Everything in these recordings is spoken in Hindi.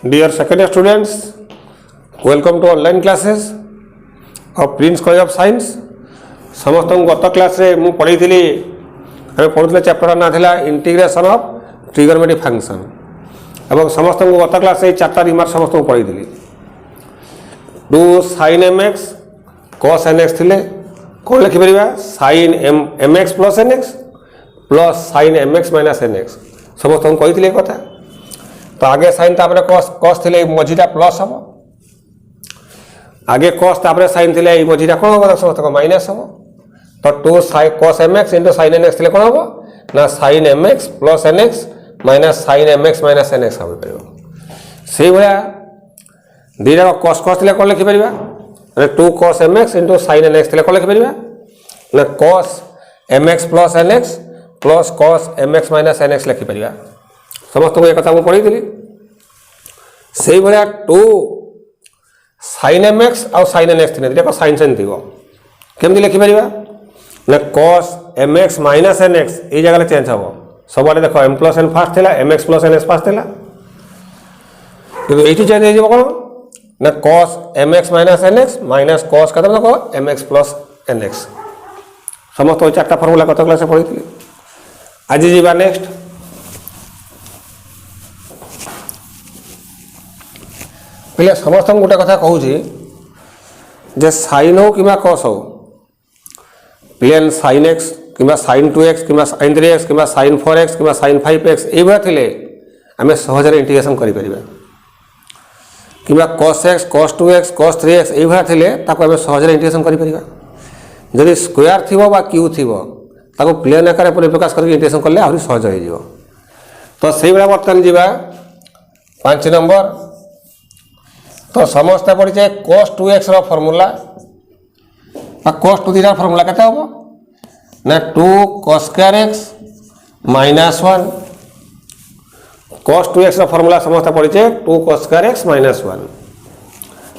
Dear second year students, welcome to online classes of Prince College of Science. समस्त गत क्लास रे मु पढ़ी पढ़ुले चैप्टर ना थिला इंटीग्रेशन ऑफ ट्रिगोनोमेट्रिक फंक्शन एवं समस्त गत क्लास रे चारटा रिमार्क समस्त पढ़ी to sin mx cos nx थिले कौन लिखि परिबा sin mx plus nx plus sin mx minus nx समस्त कही थिले कथा तो आगे साइन तापर कॉस थिले मझीटा प्लस हम आगे कॉस तापर साइन थिले ए मझीटा कोन हो समस्त को माइनस हम तो to cos mx into sin nx थिले कोन हो ना sin mx plus nx minus sin mx minus nx हम परबो सेही भया दीटा cos cos थिले कोन लिखि परिबा माने 2 cos mx into sin nx थिले कोन लिखि परिबा ना cos mx plus nx plus cos mx minus nx लिखि परिबा समस्त को एक कथा पढ़ी थी से भाया टू sin mx और sin nx थी देखो sin sin थी केमती लिखिपर ना cos mx माइनस nx ये जगह चेंज हम सब आड़े देख m प्लस n फास्ट था mx प्लस ns फास्ट था कि चेंज हो कौन ना cos mx minus nx minus cos का देखो mx प्लस nx समस्त चार्टा फर्मुला कत क्लास पढ़ी थी आज जीवा नेक्स्ट पहले समस्त गोटे कथा कहूँ जे साइन हो कि कस हो प्लेन साइन एक्स कि साइन 2x कि साइन 3x कि साइन 4x कि साइन 5x ये थे आम सहजरे इंटीग्रेशन करें कि cos x cos 2x cos 3x ये थे आम सहजरे इंटीग्रेशन करें जदि स्क्वायर थी क्यू थी प्लेन आकार परिप्रकाश करके इंटीग्रेशन कले आहरी सहज हो तो से भाया बर्तमान जावा 5 नंबर तो समस्त पड़ी जाए cos 2x formula cos 2 theta formula केते हम ना 2 cos square x minus 1 cos 2x formula समस्त पड़ी जाए 2 cos square x माइनस 1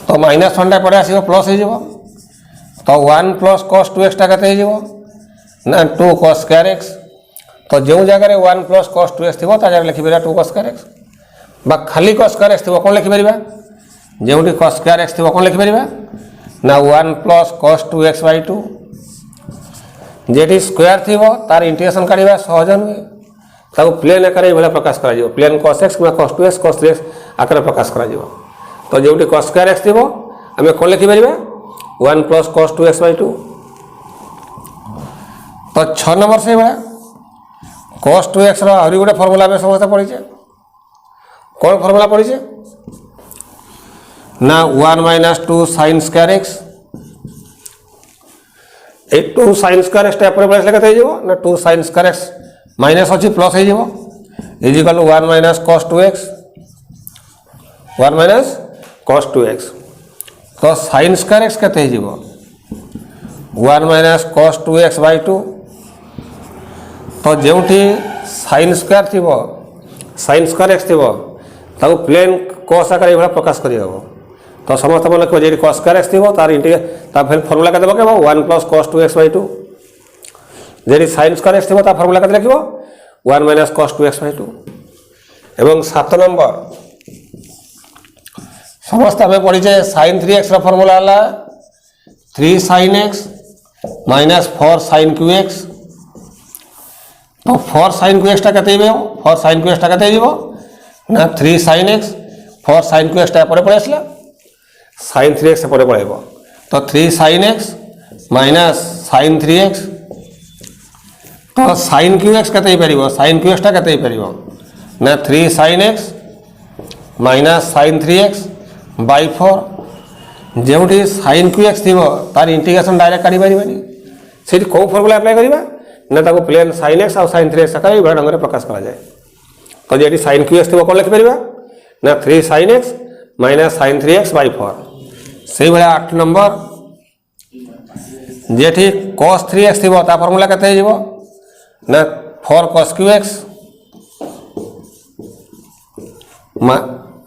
तो माइनस 1 पड़े आस प्लस हो तो 1 प्लस cos 2x केते हो ना 2 cos square x तो जो जगह 1 प्लस cos 2x थी जगह लिखिपर 2 cos square x बा खाली cos square x थी कौन लिखिपर जो cos square x थी कौन लिखिपर ना 1 plus cos 2x by 2 jetty square थी तार इंटीग्रेशन काढ़ा सहज नुहे ताको प्लेन आकार ये प्रकाश कर प्लेन cos x कि cos 2x cos 3x आकार प्रकाश कर तो जो cos square x थी आम कौन लिखिपर 1 प्लस cos 2x by 2 तो 6 नंबर से भाया cos 2x आहरी गोटे फर्मूला में समस्त पढ़ीचे कौन फर्मूला पढ़ीचे ना 1 minus 2 sin square x 2 sin square x type पर ना 2 sin square x माइनस अच्छी प्लस हो इजिकल 1 minus cos 2x 1 minus cos 2x तो sin square x केते हो 1 माइनस cos 2x by 2 तो जो sin square थी sin square x थी प्लेन cos आकार ये प्रकाश कर तो समस्त मन लिख जी cos square x थी तार फर्मूला के 1 प्लस cos 2x by 2 जी sin square x थी फर्मूला के लिख 1 माइनस cos 2x by 2 एवं 7 नंबर समस्त आम पढ़ीचे sin 3x फर्मूला है 3 sin x minus 4 sin qx तो 4 sin qx टा 4 sin qx टा ना 3 sin x 4 sin qx टा पड़े आसला sin 3x पड़े पड़े तो 3 sin x minus sin 3x तो sin qx केते पार sin qx टा केते पार ना 3 sin x minus sin 3x by 4 जो sin qx थी तार इंटीग्रेशन डायरेक्ट काढ़ी पारे से कौ फर्मूला अप्लाई करवा ना ताको प्लेन sin x और sin 3x आकार ये ढंग प्रकाश करा जाए तो जी sin qx थी कौन लिखिपर ना 3 sin x minus sin 3x by 4 से भाया 8 नंबर जेठी cos 3x थी फर्मूला केते हो ना 4 cos qx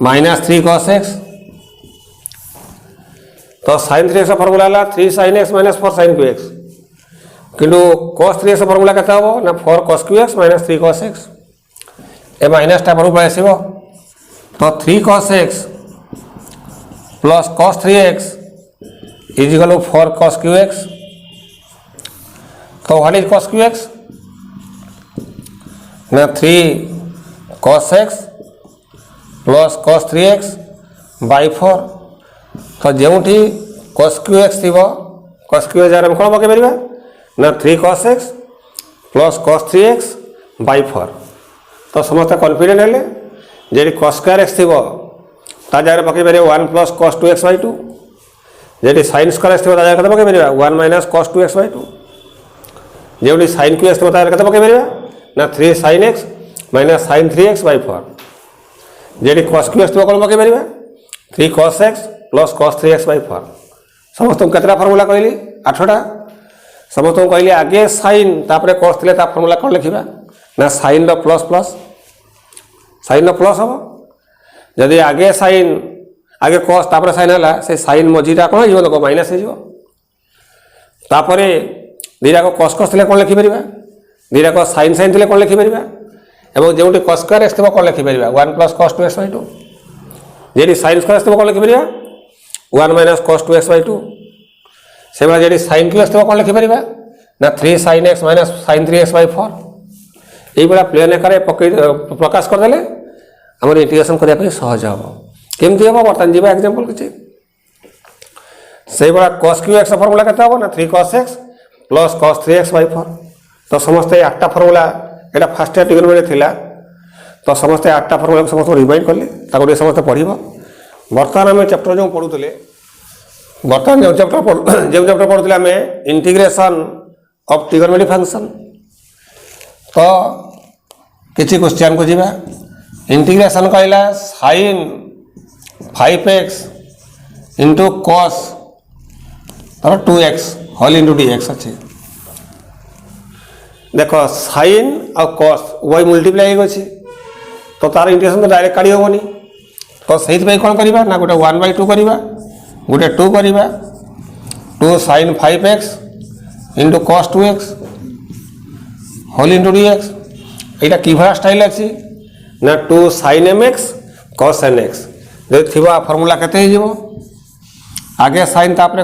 minus 3 cos x तो sin 3x फर्मूला है 3 sin x minus 4 sin qx किंतु cos 3x फर्मूला केते हो ना 4 cos qx minus 3 cos x ए माइनस टा पड़ू पड़े आसो तो 3 cos x plus cos 3x is equal to 4 cos qx। तो व्हाट इज cos qx ना 3 cos x plus cos 3x by 4। तो जोटी cos qx थी cos qx जगह कौन पकई पार ना 3 cos x plus cos 3x by 4। तो समस्त कॉन्फिडेंट हेले जी cos स्क्वायर x थी ता जगह पकई पार 1 प्लस cos 2x बाय 2। जी sin स्क्वायर x थी जगह कत पकई पार 1 माइनस cos 2x बाय 2। जो sin qx थी जगह कत पकई पार ना 3 sin x minus sin 3x by 4। जी cos qx थी कौन पकई पार 3 cos x plus cos 3x by 4। समस्त केतटा फर्मूला कहली 8टा। समस्त कहली आगे साइन तापर कस थे फर्मूला कौन लिखा ना sine plus plus sine plus हम जदि आगे साइन आगे कस तापर साइन है से साइन मझीटा कौन हो देखो माइनस होपर दीटाक कस कस थे कौन लिखिपर दीटाक साइन साइन थे कौन लिखिपर और जो कस स्क्वायर एक्स थी कौन लिखिपर 1 प्लस cos 2x बाय 2। जी साइन स्क्वायर एक्स थी कौन लिखिपर 1 माइनस cos 2x बाय 2। से भाई जी sin qx थी कौन लिखिपर ना 3 sin x minus sin 3x by 4। ये प्लेन आकार प्रकाश करदे आम इंटीग्रेशन करने सहज हम केमती हम बर्तमान जी एग्जांपल किसी से cos qx फर्मूला के ना 3 cos x plus cos 3x by 4। तो समस्ते 8टा फर्मूला यहाँ फास्ट ट्रिग्नोमेट्री थिला। तो समस्ते 8टा फर्मूला समस्त रिमाइंड कले समस्त पढ़। बर्तमान आम चैप्टर जो पढ़ुले बर्तमान जो चैप्टर पढ़ुले आम इंटीग्रेशन ऑफ ट्रिग्नोमेट्री फंक्शन। तो किसी क्वेश्चन को जीवा इंटीग्रेशन कहला sin 5x into cos 2x whole into dx अच्छे। देखो sin और cos वही मल्टीप्लाई होगी तो तार इंटीग्रेशन तो डायरेक्ट काढ़ी हेनी। तो से कौन करवा ना गोटे 1/2 करवा गोटे 2 करवा 2 sin 5x into cos 2x whole into dx। यहाँ कि भाया स्टाइल अच्छी ना 2 sin mx cos nx जो थी फर्मूला केते आगे साइन तापर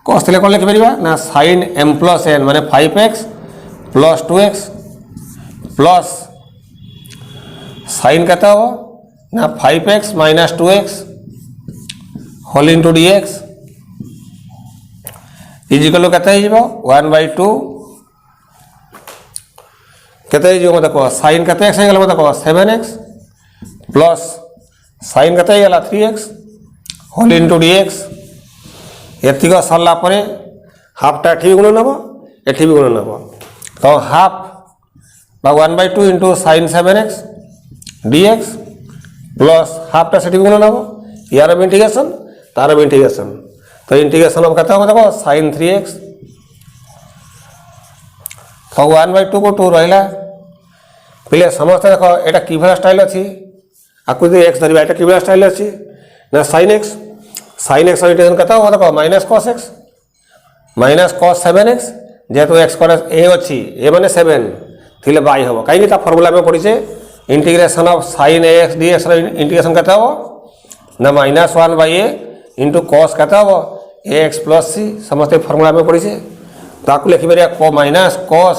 cos थे कौन लिखिपर ना sin m प्लस n माने 5x plus 2x plus sine केते हो ना 5x minus 2x whole into dx is equal केते 1/2 केते मत कह साइन केते एक्स हो मत कह 7x प्लस साइन केते 3x होल इंटू dx। एतिक सरला हाफटा एठी गुण नब एठी भी गुण नब। तो half 1/2 into sine 7x dx plus हाफटा से गुण नब यार भी इंटीग्रेशन तार भी इंटीग्रेशन। तो इंटीग्रेशन अब कहते देखो साइन 3x। तो 1/2 को 2 रहा पे समस्त देख यहाँ कि स्टाइल अच्छी आपको एक्स धरवा यहाँ कि स्टाइल अच्छी ना sin x इंटीग्रेशन कहते हो देखो माइनस cos 7x जेहेतु एक्स ए अच्छी ए माने 7 थी बाई हम कहीं फर्मूला में पढ़ी integration of sin ax dx integration कहते हो ना -1/a इंटू cos कहते हो ax प्लस c समस्त फर्मूला में पढ़ी ताकू लिखिपर माइनस cos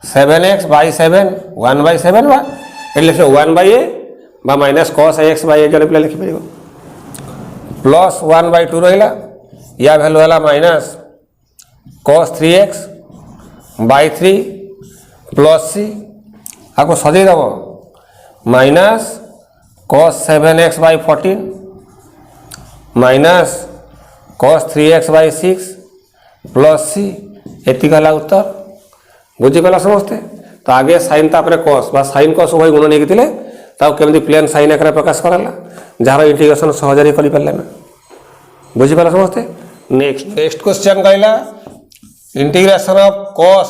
7x बाय 7 1/7 लिखे 1/a minus cos ax bye जन पे लिखिपर प्लस 1/2 रहा या भैल्यू है minus cos 3x by 3 plus c आपको सजेदेव minus cos 7x by 14 minus cos 3x by 6 plus c एति है उत्तर बुझीपाला समस्ते। तो आगे साइन तापर cos बा साइन cos उभय गुण नहीं केमती प्लेन साइन आकार प्रकाश कराला जार इंटीग्रेशन सहजरे कर बुझीपाला समस्ते। नेक्स्ट क्वेश्चन कहला integration of cos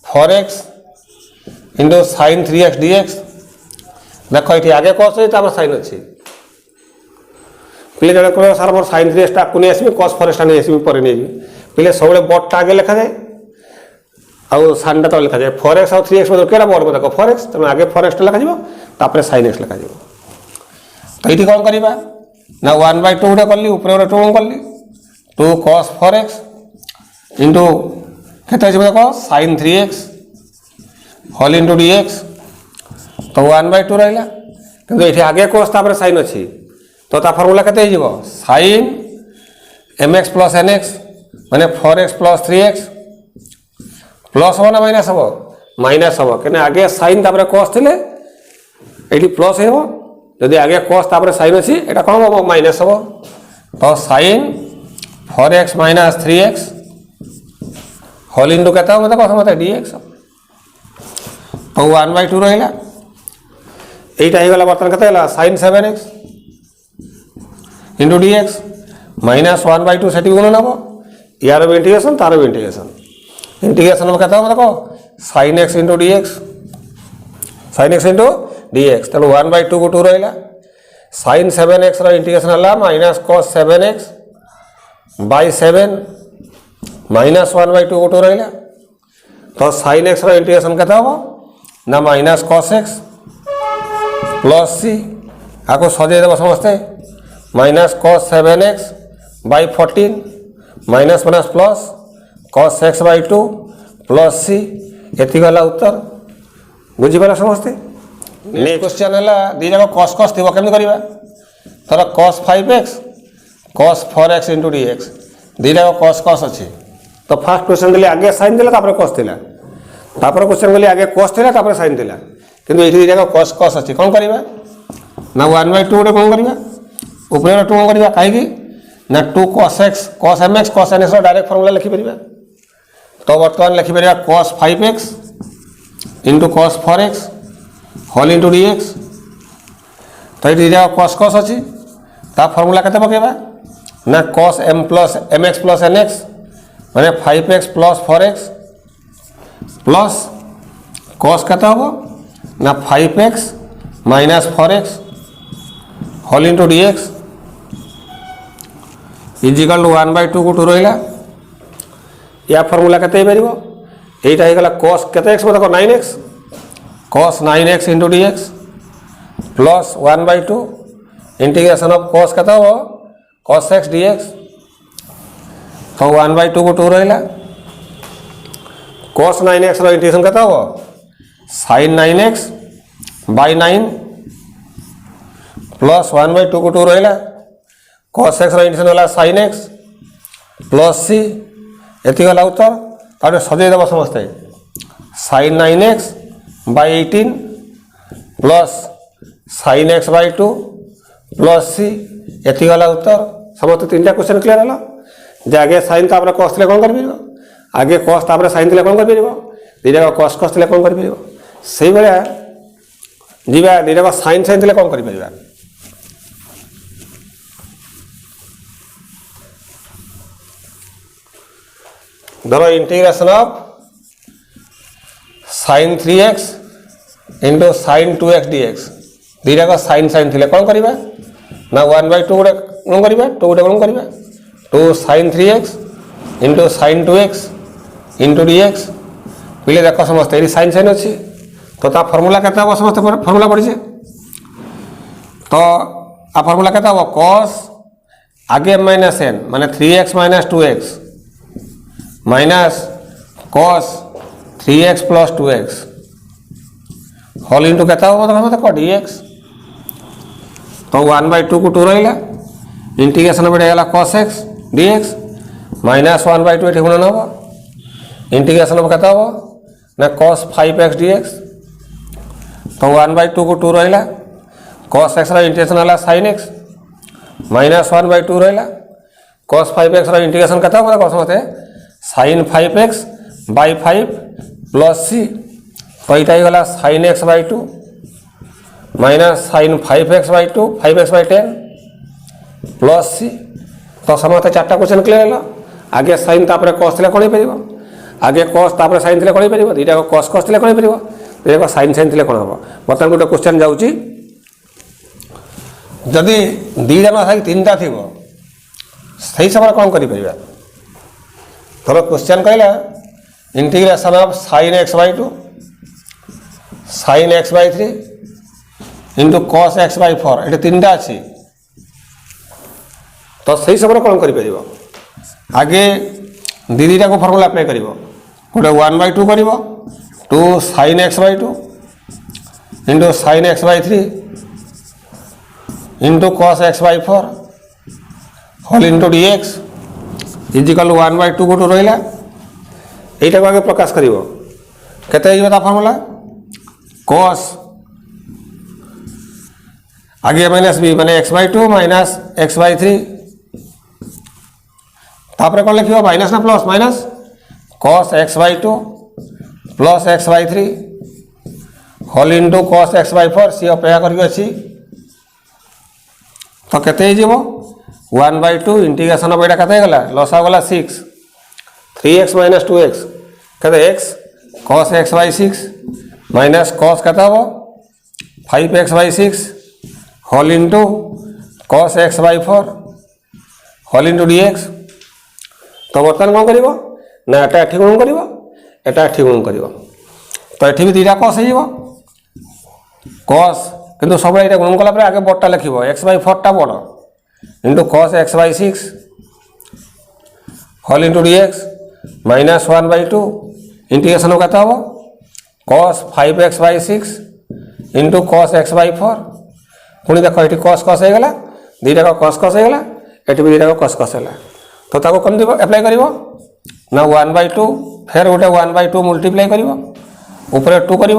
4x into sin 3x dx। देख ये आगे cos अच्छे साइन अच्छी पे जन कह सर मोर sin 3x टाक नहीं आसमी cos 4x नहीं आसमी पर नहीं पे सब बड़टा आगे लिखा जाए आउ साइनटा तो लिखा जाए 4x और 3x क्या बड़ को देख 4x तेना आगे 4x लिखा तापर sin x लिखा। तो ये कौन करवा ना 1/2 गोटे कली ऊपर गोटे 2 कली 2 cos 4x इंटू केते देखो sin 3x whole into dx तो 1/2 रहा किंतु ये आगे cos तापर sin अच्छी तो ता फॉर्मूला केते हो sin mx प्लस nx माने 4x प्लस 3x प्लस हम ना माइनस हम माइनस हम क्या आगे sin तापर cos थे ये प्लस हो जदि आगे cos तापर sin अच्छी यहाँ कौन हम माइनस हम तो sin 4x minus 3x whole into कहता हूँ मतलब मत dx तो 1/2 रहा यहीटा होगा बर्तमान के sin 7x into dx minus 1/2 से गुण नब यार भी इंटीग्रेशन तार भी इंटीग्रेशन में कहता देखो sin x इंटू dx तेणु 1/2 को 2 रहा sin 7x इंटीग्रेशन है minus cos 7x by 7 minus 1/2 को 2 रहा तो sin x इंटीग्रेशन कहता हम ना minus cos x plus C आपको सजेदेव समस्ते minus cos 7x by 14 minus minus plus cos x by 2 plus C ये गला उत्तर बुझीपार समस्ते। नेक्स्ट क्वेश्चन है दी जाक cos cos थी केमी करवा थर cos 5x cos 4x into dx दी जाक cos cos अच्छी तो फास्ट क्वेश्चन देली आगे साइन देला cos थिला क्वेश्चन देली आगे cos थिला साइन थिला किंतु ये जगह cos cos अच्छी कौन करवा ना 1/2 गोटे कौन करवा ऊपर 2 कौन करवा कहीं ना 2 cos x cos mx cos nx direct formula लिखिपर तो बर्तमान लिखिपर cos 5x into cos 4x whole into dx तो ये जगह cos cos अच्छी ता फॉर्मूला केते पकेबा ना cos m plus mx plus nx माने 5x plus 4x plus cos केते होबो ना 5x minus 4x whole into dx is equal to 1/2 को 2 रहा या फॉर्मूला केते पार यहीटा होगा cos केते x देखो 9x cos 9x into dx plus 1/2 integration of cos केते हो cos x dx तो 1/2 को 2 रहा cos 9x इंटीग्रेशन केते हो sin 9x बाय 9 प्लस 1/2 को 2 रहा cos x इंटीग्रेशन वाला sin x प्लस c ये गला उत्तर तापर सजेदेव समस्ते sin 9x by 18 plus sin x by 2 plus c ये गला उत्तर समस्त 3टा क्वेश्चन क्लियर है जे आगे sin तापर cos थे कौन कर आगे cos तापर sin थे कौन कर दी जगह cos cos थे कौन कर से भाया जीवा दी जगह sin sin थे कौन कर धर integration of sin 3x into sin 2x dx दी जगह sin sin थे कौन करवा ना 1/2 गोटे कौन करवा 2 गोटे कौन करवा 2 sin 3x into sin 2x into dx पहले देख समझते ये sin sin अच्छी तो ता फॉर्मूला केते हम समस्त फॉर्मूला पढ़ी तो आ फॉर्मूला केते हम cos आगे माइनस n माने 3x minus 2x minus cos 3x plus 2x whole into केते हम देखो dx तो 1/2 को 2 रहा इंटीग्रेशन बढ़ेगा cos x dx माइनस 1/2 ये गुणन हम इंटीग्रेशन केते हम ना cos 5x dx तो 1/2 को 2 रहा cos x इंटीग्रेशन है sin x माइनस 1/2 रहा cos 5x इंटीग्रेशन केते हम देखो sin 5x bye 5 plus c तो यहाँ गला sin x by 2 minus sin 5x by 2 5x by 10 plus c तो समस्त 4टा क्वेश्चन क्लियर है आगे sin तापर cos थे कौन हो आगे cos तापर sin थे कौन हो दीटा cos cos थे कौन हो sin sin थे कौन हम बर्तमान गोटे क्वेश्चन जाऊँगी जदि 2 टा न 3टा थी सही समय कौन कर थोड़ा क्वेश्चन कहला integration of sin x by 2 sin x by 3 into cos x by 4 ये 3टा अच्छी तो सही समय कौन कर आगे दीटा को फर्मूला अप्लाई कर गोटे 1/2 कर 2 sin x by 2 into sin x by 3 into cos x by 4 whole into dx is equal 1/2 गोटे रहा यहीटा को आगे प्रकाश कर फर्मूला cos आगे माइनस बी माने x बै 2 माइनस x बै 3 तापर कौन लिख माइनस ना plus minus cos x by 2 plus x by 3 whole into cos x by 4 सी अपेक्षा करके तो केते 1/2 इंटीग्रेशन ऑफ एटा केते गला लसा गला 6 3x माइनस 2x केते x cos x by 6 minus cos केते हो 5x by 6 whole into cos x by 4 whole into dx तो बर्तमान कौन कर ना एटा एठी गुण कर एटा एठी गुण कर तो एठी भी दुईटा cos हो cos किंतु सब ये गुण कला आगे बड़टा लिख x बै 4 टा बड़ into cos x by 6 whole into dx minus 1/2 integration के cos 5x by 6 into cos x by 4 पुणी देख ये cos cos हो गला दुईटा cos cos हो गला ये भी दुईटा cos cos है तो ताको कम अप्लाई कर ना 1/2 फिर गोटे 1/2 मल्टीप्लाई कर ऊपर 2 कर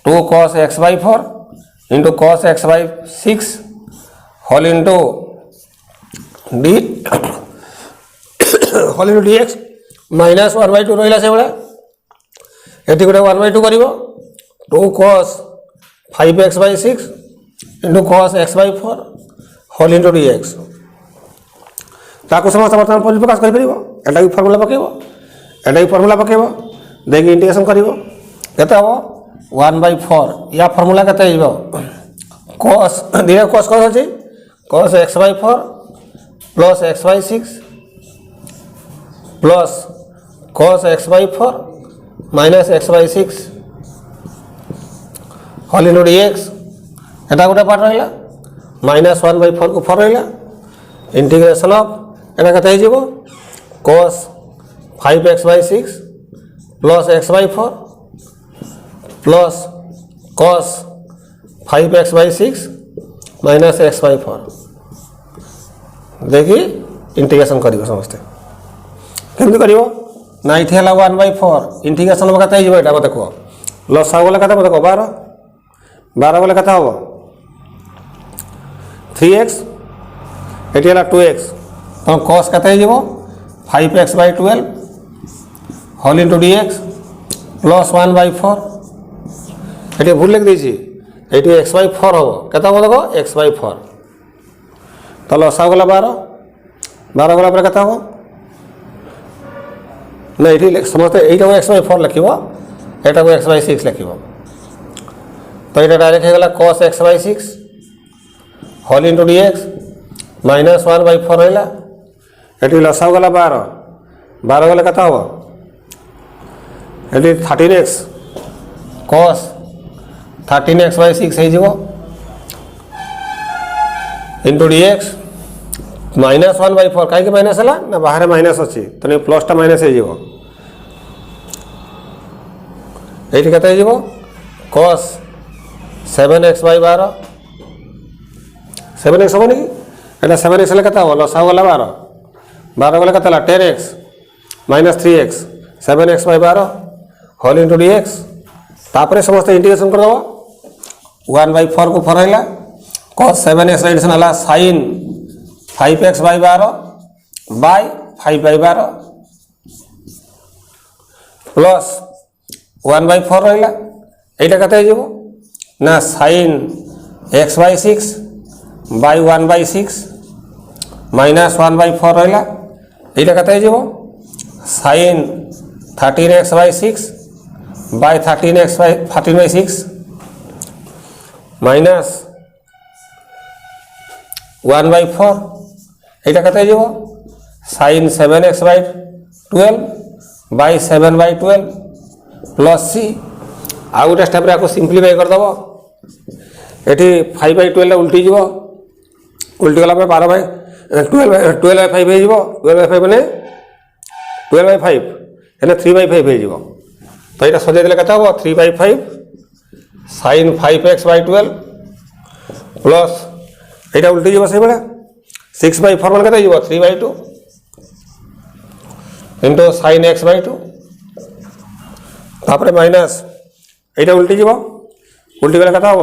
2 cos x by 4 into cos x by 6 whole into D whole into dx minus 1/2 रहा से भाया ये गोटे 1/2 कर 2 cos 5x by 6 into cos x by 4 whole into dx ताको समस्त बर्तमान प्रकाश कर फर्मूला पकेब फर्मूला पकेब देखिए इंटीग्रेशन कर 1/4 या फर्मूला के cos धीरे cos cos अच्छी cos x by 4 plus x by 6 plus cos x by 4 minus x by 6 whole into dx एटा गोटे पार्ट रहा माइनस 1/4 को 4 रहा इंटीग्रेशन ऑफ एटा केते हो cos 5x by 6 plus x by 4 plus cos 5x by 6 minus x by 4 देखिए इंटीग्रेशन कर समस्ते केमती कर ना ये 1/4 इंटीग्रेशन के यहाँ मत कह लसा गले के मत कह 12 गले के हम 3x ये 2x तो cos के 5x बै 12 होल इंटू dx प्लस 1/4 ये भूल लिख दी ये x बै 4 हम के देख x बै 4 तो लसा गला 12 गला के हम ना ये समस्त यहीटा x बै 4 लिख यहाँ को x बै 6 लिख तो ये डायरेक्ट हो गला cos x by 6 whole into dx minus 1/4 रहा ये लसा गला 12 गले के हम ये 13x cos 13x बै 6 हो इंटू dx माइनस 1/4 कहीं माइनस है ना बाहर माइनस अच्छी तो नहीं प्लसटा माइनस हो ये cos 7x बै 12 7x हम कि ये 7x के लसा गला 12 गले के 10x माइनस 3x 7x बै 12 होल इंटू dx तापर समस्त इंटीग्रेशन कर 1/4 को 4 रहा cos 7x एडिशन है sin 5x बै 12 बाय 5 बै 12 प्लस 1/4 रहा यहाँ के ना sin x by 6 bye 1/6 minus 1/4 रहा यहाँ के sin 13x बै 6 बाय 13/6 माइनस 1/4 यहाँ के sin 7x बै 12 बाय 7/12 प्लस सी आ गोटे स्टेप आपको सिंप्लीफाई करदेव एटी 5/12 उल्टी जीव उल्टी गला 12/5 हो 12/5 मैंने 12/5 है 3/5 हो तो यहाँ सजाई देले केते हम 3/5 sin 5x/12 प्लस यहाँ उल्टी जीव से 6/4 मान के 3/2 इंटू sin x/2 तापर माइनस यहाँ उल्टी जीव उल्टी गले केते हम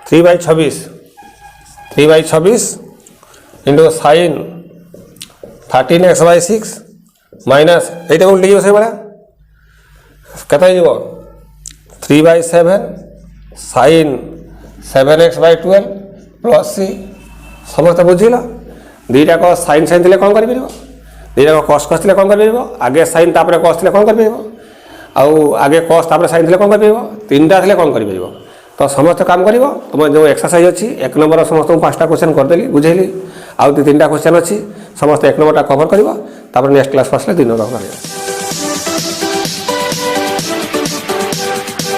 3/26 इंटू sin 13x/6 माइनस यहाँ उल्टी जीव से केते 3/7 sin 7x/12 प्लस सी समस्त बुझिल दीटा को साइन साइन थे कौन कर दीटा को कस कस कौन कर आगे साइन तापर कस थे कौन कर आगे कस तापर साइन थे कौन कर तीन टा थे कौन कर तो समस्त काम कर तुम जो एक्सरसाइज अच्छी 1 नंबर समस्त 5टा क्वेश्चन करदेली बुझेली आउ 3टा क्वेश्चन अच्छी समस्त 1 नंबर कवर कर नेक्स्ट क्लास आसले 2 नंबर कर।